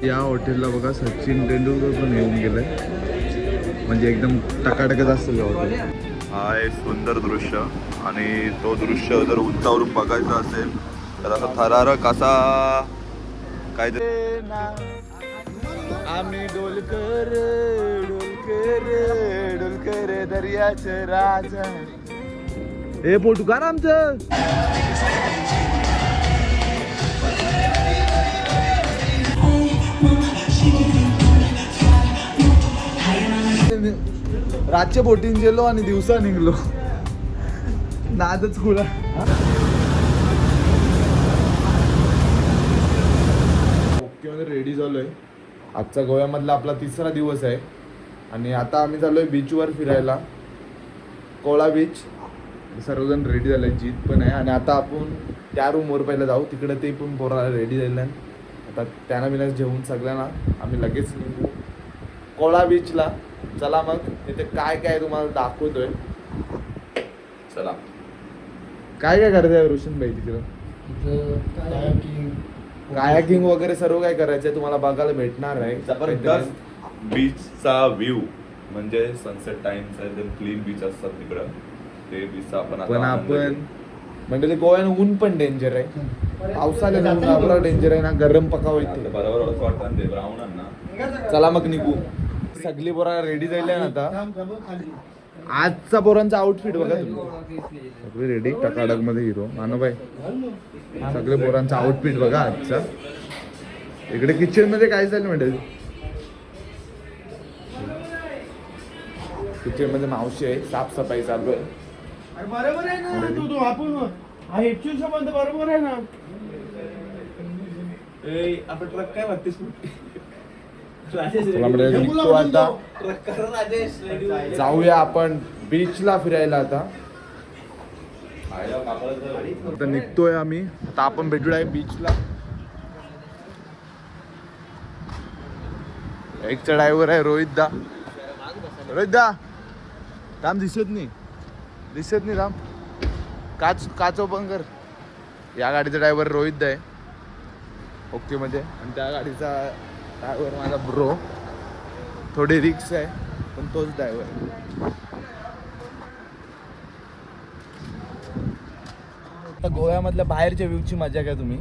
या हॉटेलला बघा सचिन तेंडुलकर पण येऊन गेलाय, म्हणजे एकदम टकाटकच असतं हॉटेल. हा एक सुंदर दृश्य, आणि तो दृश्य जर उंचावरून बघायचा असेल तर असा थरारक असा काय आम्ही डोलकर डोलकर डोलकर दर्याचे राजा. हे पोटुकार आमचं रातच्या बोटीन गेलो आणि दिवसा निघलो, नादच खुला. ओके मध्ये रेडी झालोय. आजचा गोव्यामधला आपला 3रा दिवस आहे आणि आता आम्ही चाललोय बीचवर फिरायला, कोळा बीच. सर्वजण रेडी झाले, जीत पण आहे. आणि आता आपण त्या रूमवर पहिला जाऊ, तिकडे ते पण पोराला रेडी झाले. आता त्यांना बिना जेवून सगळ्यांना आम्ही लगेच निघू कोळा बीचला. चला मग तिथे काय काय तुम्हाला दाखवतोय. चला, काय काय करायचं आहे रोशन भाई तिकडं? कायाकिंग वगैरे सर्व काय करायचंय तुम्हाला बघायला भेटणार आहे. जबरदस्त बीचचा व्ह्यू, म्हणजे सनसेट टाइमचा एकदम क्लीन बीच असतात तिकडं, ते बीचचा आपण म्हणजे गोव्यानं ऊन पण डेंजर आहे, पावसाळ्यात डेंजर आहे ना, गरम पकाव येते बरोबर असं वाटतं ते ब्राऊन. चला मग निघू. सगळी पोरा रेडी झाली ना. आता आजचा पोरांचा आउटफिट बघा तुम्ही, रेडी टकाडक मध्ये हिरो मानो भाई. सगळे पोरांचा आउटफिट बघा आजचा. इकडे किचन मध्ये काय चाललं म्हणजे, किचन मध्ये मावशी आहे, साफसफाई चालू आहे. बरोबर आहे ना तू आपण हेडशूट संबंध बरोबर आहे ना. आपण ट्रक काय बघतेस निघतो आता, जाऊया आपण बीचला फिरायला. आता निघतोय आम्ही, आता आपण भेटूया बीचला. एकचा ड्रायव्हर आहे रोहित दा. रोहित दा राम दिसत नाही राम, काच ओपन कर. या गाडीचा ड्रायव्हर रोहित दा आहे ओके मध्ये, आणि त्या गाडीचा ड्रायव्हर माझा ब्रो. थोडी रिक्स आहे पण तोच ड्रायव्हर. आता गोव्यामधल्या बाहेरच्या व्ह्यूची मजा घ्या तुम्ही.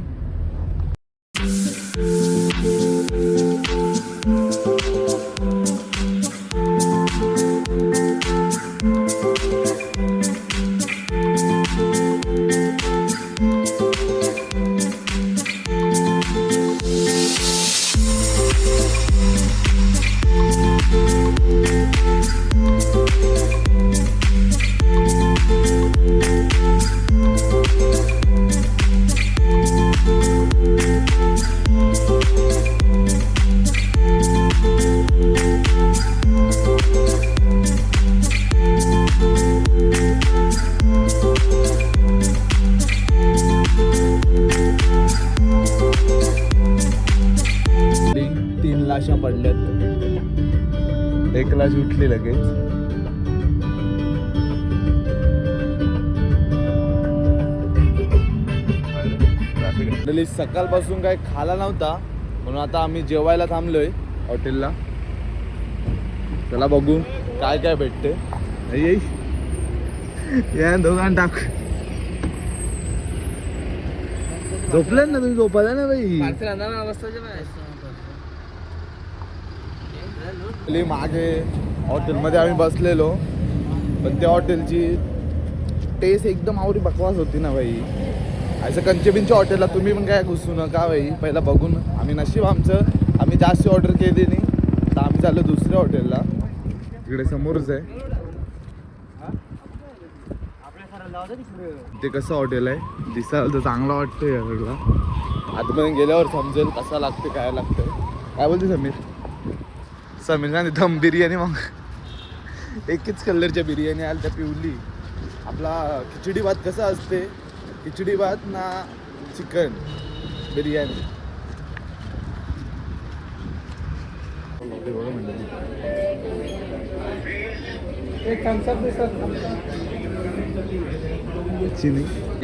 लाशा पडल्यात, एक लाश उठली लगेच. सकाळपासून काय खाला नव्हता, म्हणून आता आम्ही जेवायला थांबलोय हॉटेलला. चला बघू काय काय भेटते. या दोघांना टाक. झोपले ना तुम्ही? झोपायला ना बाई. मागे हॉटेलमध्ये आम्ही बसलेलो, पण त्या हॉटेलची टेस्ट एकदम आवडी बकवास होती ना भाई. असं कंचबिनच्या हॉटेलला तुम्ही पण काय घुसू नका भाई. पहिला बघून आम्ही, नशीब आमचं, आम्ही जास्त ऑर्डर केली नाही तर आम्ही चाललो दुसऱ्या हॉटेलला. तिकडे समोरच आहे ते. कसं हॉटेल आहे, दिसायला तर चांगला वाटतं या सगळं. आतमध्ये गेल्यावर समजेल कसं लागतं काय लागतं. काय बोलते समीर? समीरने दम बिर्याणी, मग एकच कलरच्या बिर्याणी आल्या त्या पिवली. आपला खिचडी भात कसा असते, खिचडी भात ना चिकन बिर्याणी.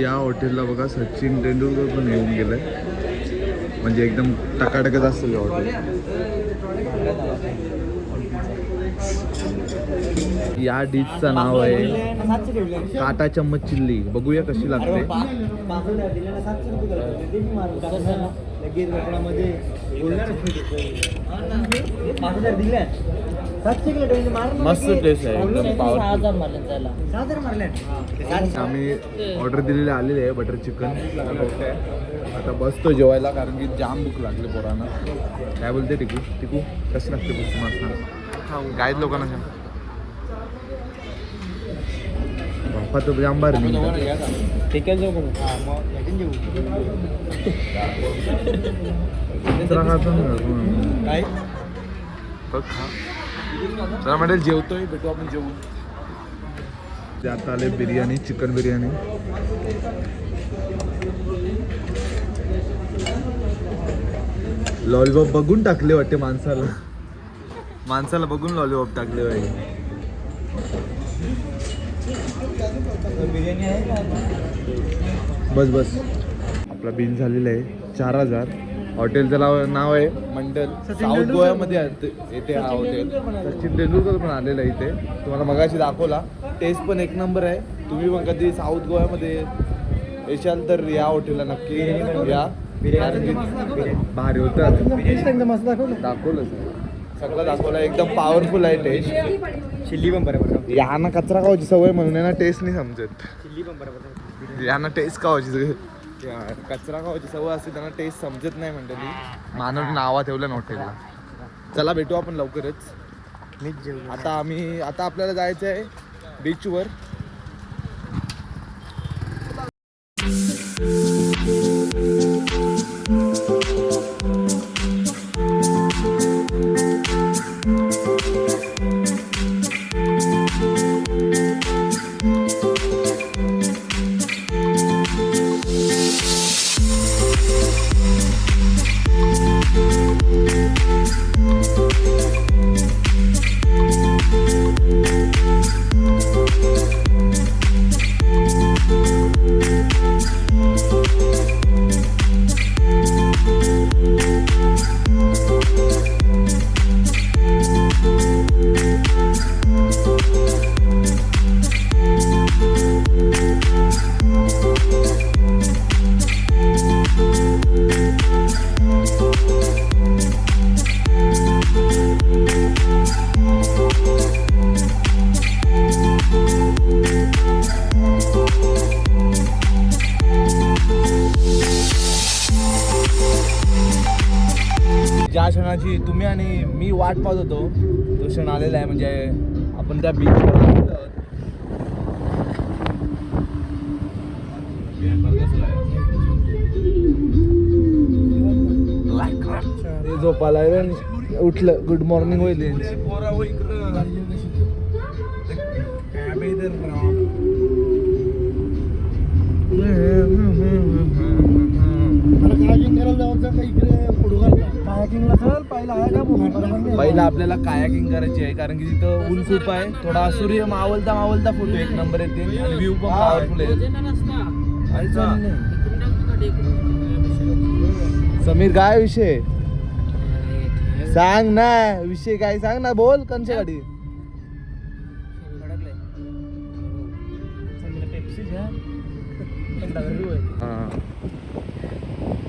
या हॉटेलला बघा सचिन तेंडुलकर पण येऊन गेलाय, म्हणजे एकदम टकाटकच असतं हे हॉटेल. या डिशचं नाव आहे काटा चम्मच चिल्ली. बघूया कशी लागते. मस्त टेस्ट आहे एकदम पावरफुल. आम्ही ऑर्डर दिलेले आलेले आहे बटर चिकन. आता बसतो जेवायला कारण की जाम भूक लागली पोरांना. काय बोलते टिकू टिकू कशी लागते भूक तुम्हाला काय लोकांना सांग. बाप्पा तो जाम भारी काय जरा म्हणेल जेवतोय भेटू आपण जेवू. आता आले बिर्याणी चिकन बिर्याणी. लॉलीपॉप बघून टाकले वाटते माणसाला बघून लॉलीपॉप टाकले पाहिजे. बिर्याणी आहे का? बस बस आपला बिल झालेला आहे 4000. हॉटेलचं नाव आहे मंडल. साऊथ गोव्यामध्ये येते हा हॉटेल. सचिन तेंडुलकर पण आलेला आहे इथे. तुम्हाला मगाशी दाखवला. टेस्ट पण एक नंबर आहे. तुम्ही पण कधी साऊथ गोव्यामध्ये येशाल तर या हॉटेलला नक्की या. भारी होतं. मस्त दाखवलं सगळं दाखवलं. एकदम पॉवरफुल आहे टेस्ट. चिल्ली पण बरोबर. यांना कचरा खावायची सवय म्हणून यांना टेस्ट नाही समजत. चिल्ली पण बरोबर. यांना टेस्ट खावायची कचरा खावायची सवय असते त्यांना टेस्ट समजत नाही मंडळी. मानव नावा ठेवलं ना हॉटेलला. चला भेटू आपण लवकरच. मीच जेवलो. आता आपल्याला जायचं आहे बीचवर. ज्या क्षणाची तुम्ही आणि मी वाट पाहत होतो तो क्षण आलेला आहे. म्हणजे आपण त्या बीचवर झोपाला उठलं. गुड मॉर्निंग होईल. पहिला आपल्याला कायाकिंग करायची आहे कारण की तिथं ऊन खूप आहे. थोडा सूर्य मावलता फोटो एक नंबर येते आणि व्ह्यू पण पॉवरफुल आहे. समीर काय विषय सांग ना. विषय काय सांग ना. बोल कंचे गाडी.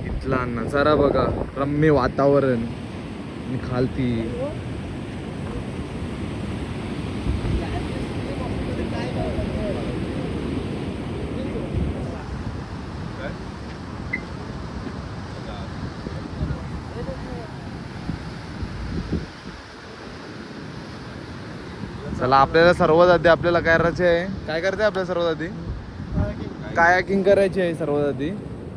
इथला नजारा बघा. रम्य वातावरण आणि खालती चला आपल्याला सर्वात आधी आपल्याला काय करायचं आहे. काय करायचं आहे आपल्याला सर्वात आधी. कायाकिंग करायची आहे सर्वात आधी.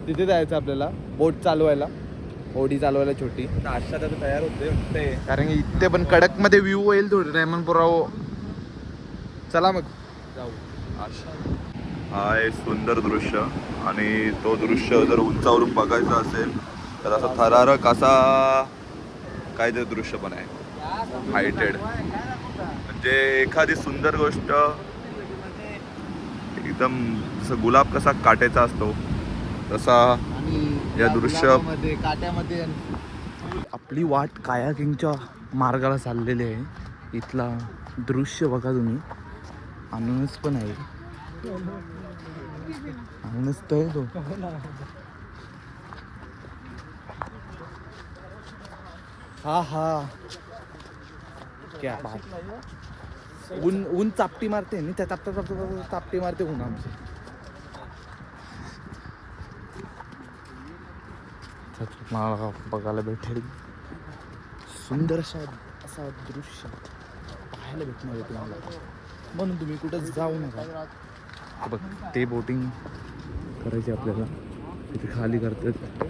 तिथे जायचं आपल्याला बोट चालवायला. होडी चालवायला छोटी. नाश्ता तर तयार होते कारण की इथे पण कडक मध्ये व्ह्यू होईल थोडी रेमनपुरा. चला मग जाऊ. हा एक सुंदर दृश्य आणि तो दृश्य जर उंचावरून बघायचं असेल तर असा थरारक असा काय ते दृश्य पण आहे. हायटेड म्हणजे एखादी सुंदर गोष्ट एकदम जसं गुलाब कसा काटेचा असतो तसा या दृश्य मध्ये काट्यामध्ये आपली वाट कायाकिंगच्या मार्गाला चाललेली आहे. इथला दृश्य बघा तुम्ही. अननस पण आहे. अननस तर आहे तो. हा हा क्या बात. ऊन ऊन चापटी मारते आणि त्या चापटा चापटी मारते ऊन आमची. मला बघायला भेटेल सुंदर असा दृश्य पाहायला भेटणार आहे तुम्हाला. म्हणून तुम्ही कुठं जाऊ नका. बघ ते बोटिंग करायची आपल्याला. तिथे खाली करतात.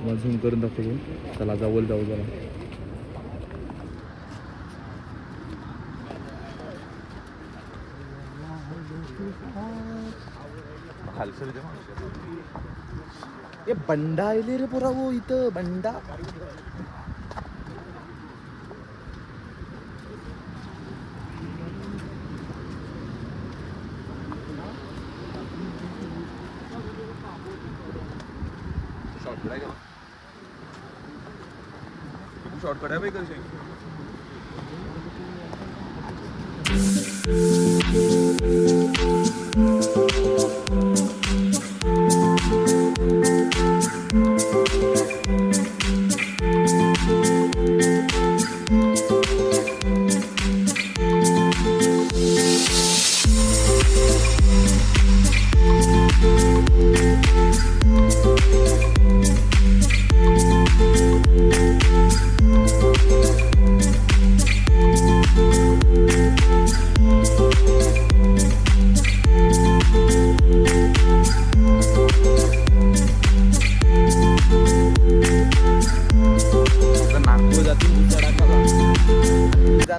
मग झूम करून दाखवतो. चला जवळ जाऊ जरा. ये बंडा आले रे पुरा वो इथं बंडा. शॉर्टकट आहे भाई कशी.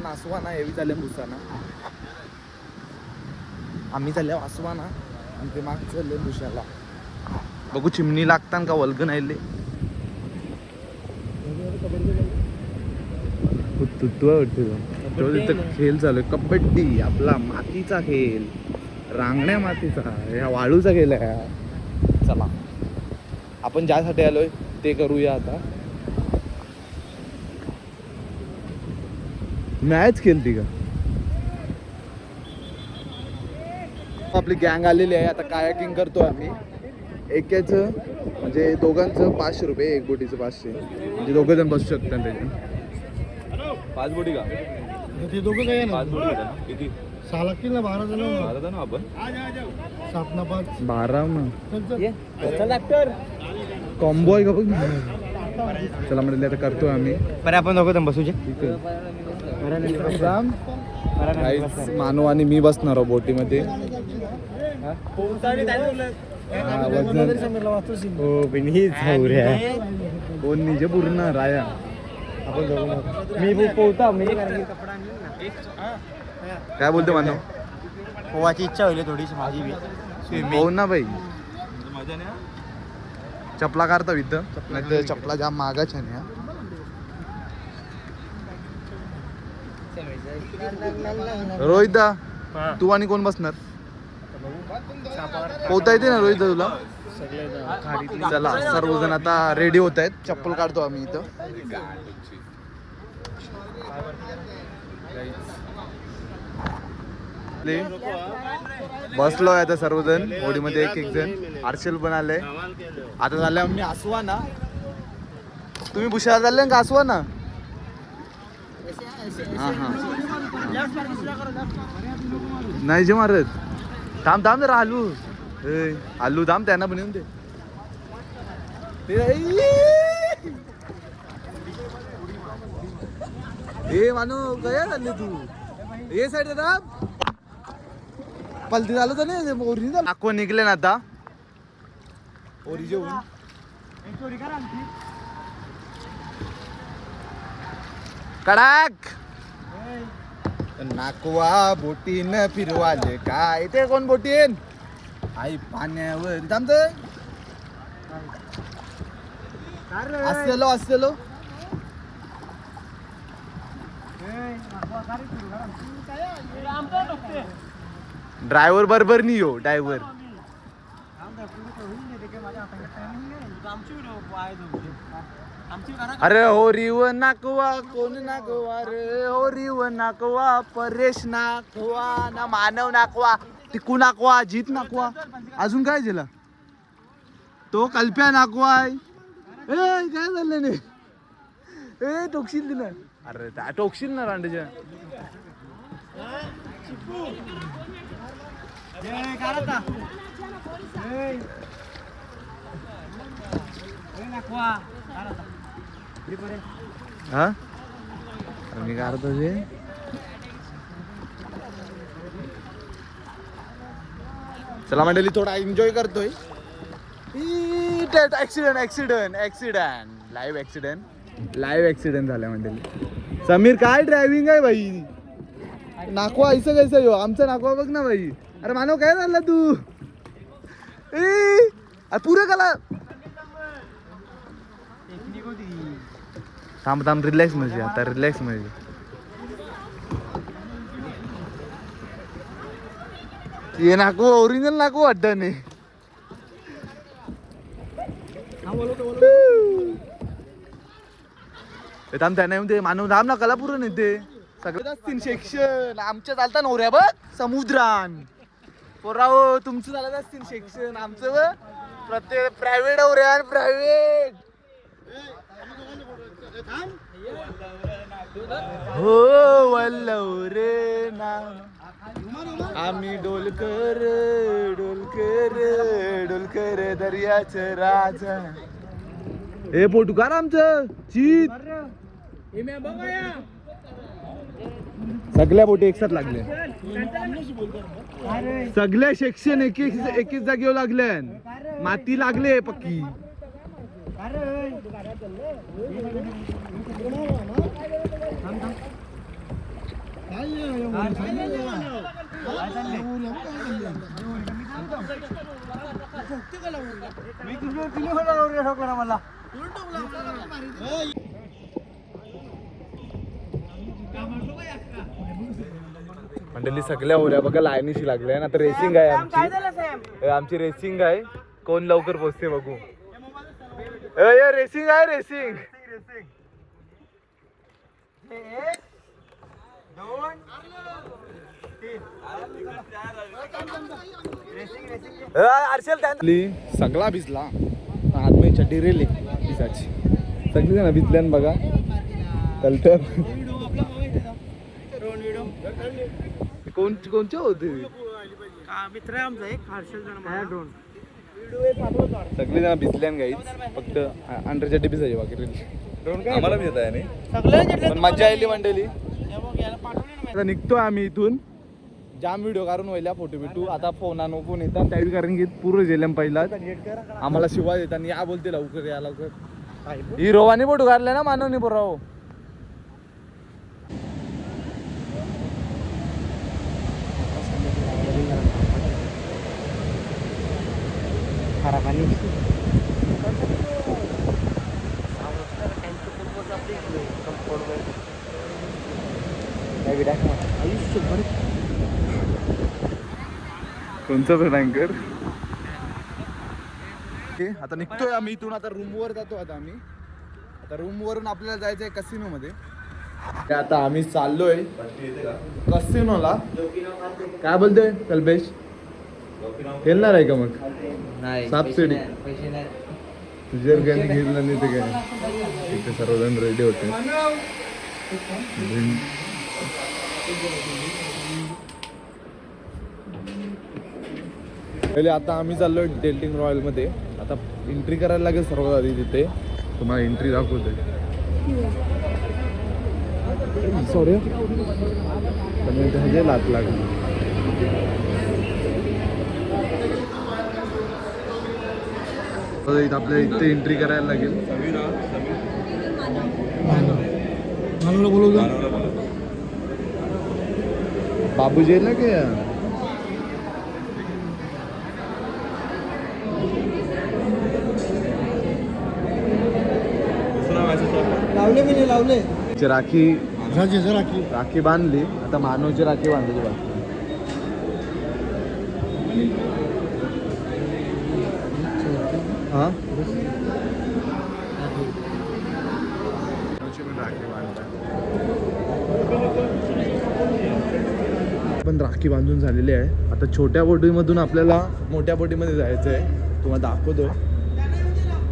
आसवाना हेवी चालले भुसाना. आम्ही चालले आसवाना आणि ते माग चालले भुशाला. बघू चिमणी लागतात का वल्ग नाहीले. खेळ चालू आहे कबड्डी. आपला मातीचा खेळ. रांगण्या मातीचा. ह्या वाळूचा खेळ आहे. चला आपण ज्यासाठी आलोय ते करूया आता. मॅच खेळती का. आपली गँग आलेली आहे. आता कायाकिंग करतो आम्ही. एकाचं म्हणजे दोघांचं 500 रुपये. एक बोटीचं 500. म्हणजे दोघं जण बसू शकतात त्याच्यात. 5 बोटी का. ते दोघं काय ना 5 बोटी ना किती 6 लागतील ना. 12 जण 12 जण आपण 7 ना 5 12 मग चल कॉम्बो आहे का बघ. चला म्हणजे आता करतोय आम्ही. बरं आपण दोघं बसूचे. मानव आणि मी बसणार आहोत बोटीमध्ये. कोण निजे पूर्ण राया. मी पोहता काय बोलतो मानव. पोहायची इच्छा होईल थोडीशी माझी बी. पोहून ना बाई. मजा नाही. चपला काढता इथं. नाही तर चपला जाम मागाच आहे ना. रोहित तू आणि कोण बसणार. पोहता येते ना रोहित तुला. चला सर्वजण आता रेडी होत आहेत. चप्पल काढतो आम्ही इथं. बसलोय आता सर्वजण होडीमध्ये. एक जण आरशेल पण आले. आता झाले आम्ही आसवाना. तुम्ही भुशाला चालले का आसवाना. हा हा नाही जे मारत. थांब थांब जरा आलू. आलू थांब त्यांना पण येऊन दे. ए मानू काय चालले तू. ए साईड दादा पलटी झालं तर नाही. ओरिजिनल नाको निघले ना आता. ओरिजिन कडक नाकवा बोटीन फिरवाले. काय ते कोण बोटीन. आई पाण्यावर थांबतोय. असलेलो असलेलो. ड्रायव्हर बरोबर नाही हो. ड्रायव्हर अरे हो रिव नाकवा कोण नाकवा रे हो रिव नाकवा परेश नाकवा ना मानव नाकवा टिकू नाकवा जीत नाकवा अजून काय झालं तो कल्प्या नाकवा आहे ए काय झालं नाही ए टोकशील तिला अरे त्या टोकशील ना रांडेच्या हा मी काढतो जे चला मंडळी थोडा एन्जॉय करतोय लाईव्ह ऍक्सिडेंट झाला मंडळी समीर काय ड्रायव्हिंग आहे भाई नाकवा ऐसा कैसा यो आमचा नाकवा बघ ना भाई अरे मानव काय झाला तू पुरं कला थांब रिलॅक्स म्हणजे आता रिलॅक्स म्हणजे ये नाकवा ओरिजिनल नाकवा वाटत नाही थांब त्या नाही मानव थांब ना कलापूर नाही ते सगळं असतील सेक्शन आमच्या चालता नवऱ्या बघ समुद्रान पोराव तुमचं चालत असतील सेक्शन आमचं बघ प्रत्येक प्रायव्हेट नवऱ्या प्रायव्हेट हो वल्लव रे ना आम्ही डोलकर दर्याचं राजा हे पोटुकार आमचं चीत सगळ्या बोटी एकसाथ लागले सगळ्या सेक्शन एक जागेवर लागल्या माती लागले पक्की मंडळी सगळ्या होऱ्या बघा लाईनीशी लागल्या आता रेसिंग आहे आमची रेसिंग आहे कोण लवकर पोहोचते बघू रेसिंग आहे रेसिंग सगळा भिजला आदमी चड्डी रेली भिजाची सगळी जण भिजल्यान बघा कलत्या कोणचे होते मित्र आमचा एक ड्रोन सगळी जण भिजल्यान गाईच फक्त अंडर चड्डी भिजायची बाकी रेली आम्हाला भिजत आहे पण मजा आली मंडळी आता निघतोय आम्ही इथून जाम व्हिडिओ काढून व्हायला फोटो बिटू आता फोन येतात त्यावेळी कारण की पूर्ण जेलम पहिला आम्हाला शिवाय देतात या बोलते लवकर या लवकर ही रोवानी फोटो काढलाय ना मानवनी पोराव कोणचं भयंकर आता निघतोय आम्ही इथून आता रूमवर जातो आता रूम वरून आपल्याला जायचंय कसिनो मध्ये आता आम्ही चाललोय कसिनोला काय बोलतोय कल्पेश खेळणार आहे का मग नाही सापसिडी तुझ्या काही घेतलं नाही ते काय इथे सर्वजण रेडी होते पहिले आता आम्ही चाललोय डेल्टिंग रॉयल मध्ये आता एंट्री करायला लागेल सर्वात आधी तिथे तुम्हाला एंट्री दाखवतोय सॉरी लाच लागली आपल्याला इथे एंट्री करायला लागेल बाबू जेल क्या लावले की नाही लावले राखी बांधली आता मानवची राखी बांधली बाकी हा पण राखी बांधून झालेली आहे. आता छोट्या बोटीमधून आपल्याला मोठ्या बोटीमध्ये जायचं आहे. तुम्हाला दाखवतो.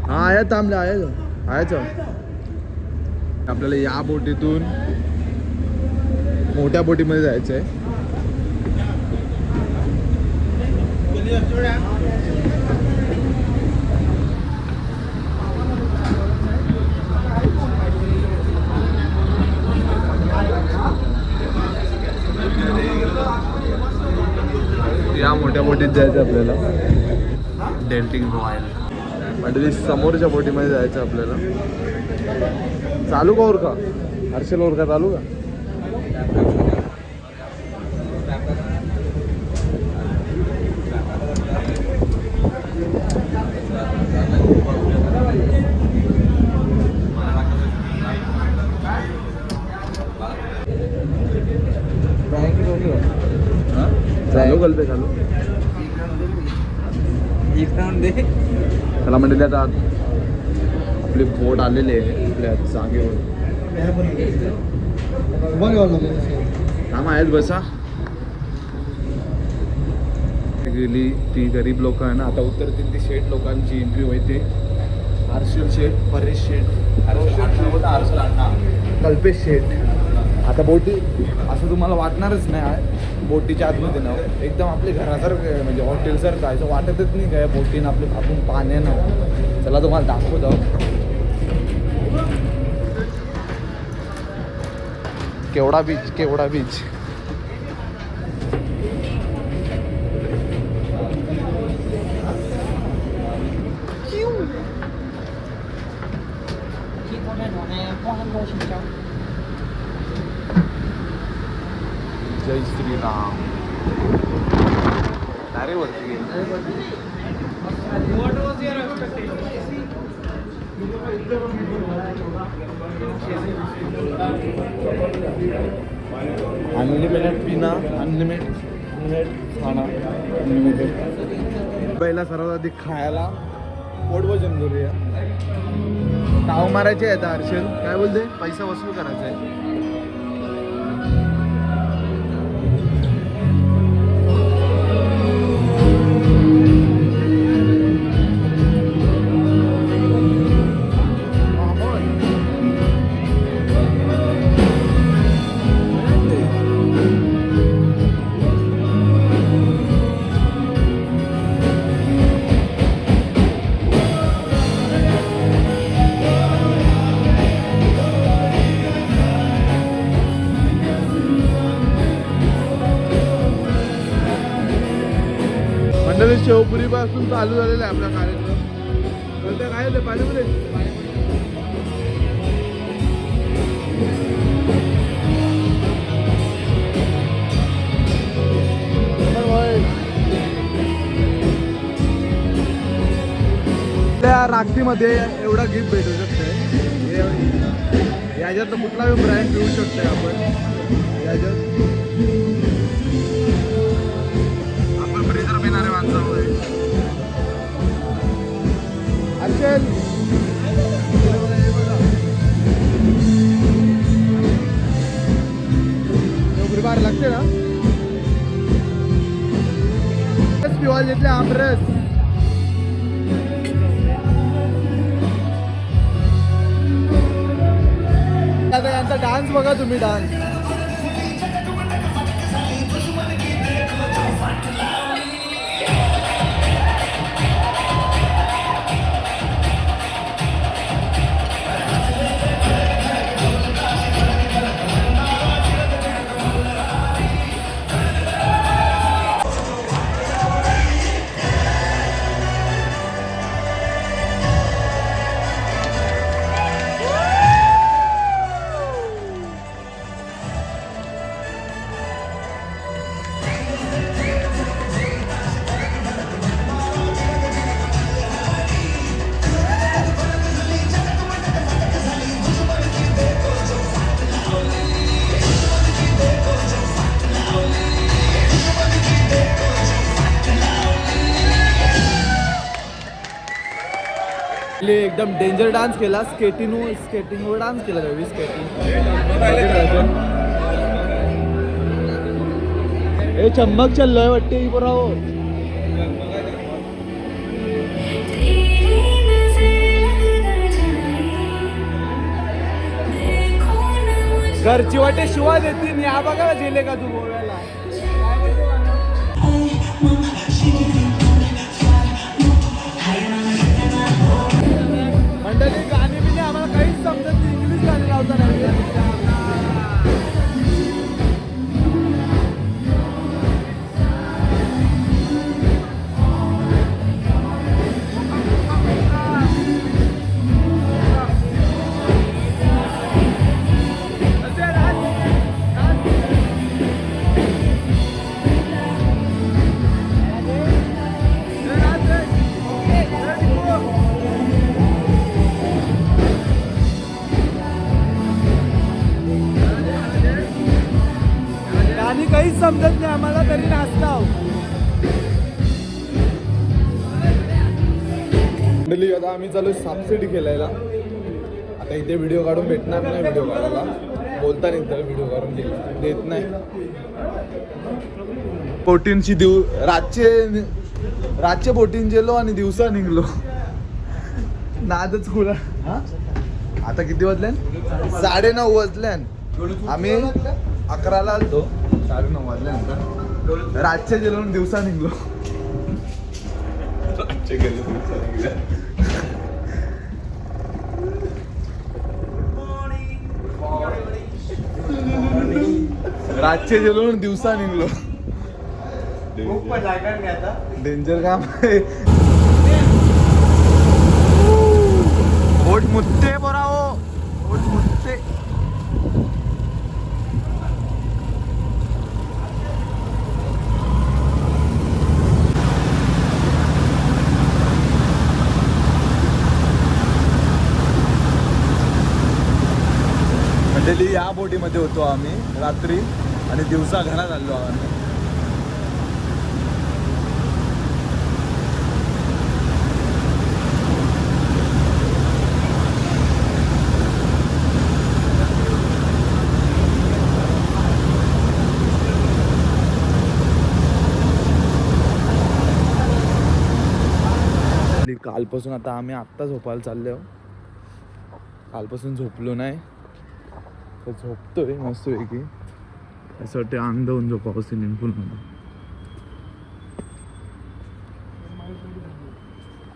हा आहे थांबले आहेच आपल्याला या बोटीतून मोठ्या बोटीमध्ये जायचं आहे. या मोठ्या बोटीत जायचं आपल्याला. डेल्टिंग रॉयल म्हणजे समोरच्या बोटीमध्ये जायचं आपल्याला. चालू का ओरका हर्षल ओरका चालू का? चालू गलबे चालू त्याला म्हणजे आता आपली बोट आलेली आहे आपल्या जागेवर. काम आहेत बसा. गेली ती गरीब लोक आहे ना. आता उतरतील ती शेठ लोकांची एंट्री होते. हर्षल शेठ, परेश शेठ, कल्पेश शेठ. आता बोटी असं तुम्हाला वाटणारच नाही आहे. बोटीच्या आतमध्ये ना एकदम आपल्या घरासारखं म्हणजे हॉटेलसारखं आहे. असं वाटतच नाही काय बोटीनं आपण पाण्यानं. चला तुम्हाला दाखवतो. केवढा बीच केवढा बीच. जय श्रीराम. अरे वरती अनलिमिटेड पिना, अनलिमिटेड खाना, अनलिमिटेड. पहिला सर्वात आधी खायला पोट वजन करूया. ताव मारायचे आहेत हर्षल. काय बोलते? पैसा वसूल करायचा आहे. मंडळी शेवपुरी पासून चालू झालेला आहे आपला कार्यक्रम. बोलते काय होते पाणीपुरी. त्या राखीमध्ये एवढा गिफ्ट भेटू शकते. याच्यात कुठलाही ब्रँड घेऊ शकते आपण. याच्यात पिणारे माणसं होय. हर्षल नोकरी बाहेर लागते ना. पिवाल घेतले आमरस. आता यांचा डान्स बघा तुम्ही. डान्स एकदम डेंजर डान्स केला. स्केटिंगवर डान्स केला. स्केटिंग हे चम्मक चाललोय वाटते ही बरं हो. घरची वाटे शिवा देतील या बघा गेले का तू गोव्याला. मंडळी गाणी बिणी आम्हाला काहीच समजत नाही. इंग्लिश गाणी लावता नाही. गाणी काहीच समजत नाही आम्हाला तरी नाचता. मंडळी आता आम्ही चालू सापसिडी खेळायला. आता इथे व्हिडिओ काढून भेटणार नाही. व्हिडिओ काढायला बोलता नाही तर व्हिडिओ काढून देत नाही. बोटींची रातचे बोटीन गेलो आणि दिवसा निघलो. नादच खुला. आता किती वाजल्यान? 9:30 वाजल्यान. आम्ही 11ला आलतो. 9:30 वाजल्यानंतर रातचे गेलो आणि दिवसा निघलो. रातचे गेलो आणि दिवसा निघलो. डेंजर काम आहे. बोट मुत्ते बरा हो. बोट मुत्ते. मंडळी या बोटीमध्ये होतो आम्ही रात्री आणि दिवसा घरात आलो आम्ही. कालपासून आता आम्ही आत्ता झोपायला चाललो. कालपासून झोपलो नाही तर झोपतोय मस्त पैकी. असं वाटतं अंग देऊन झोपावं स्विमिंग पूलमध्ये.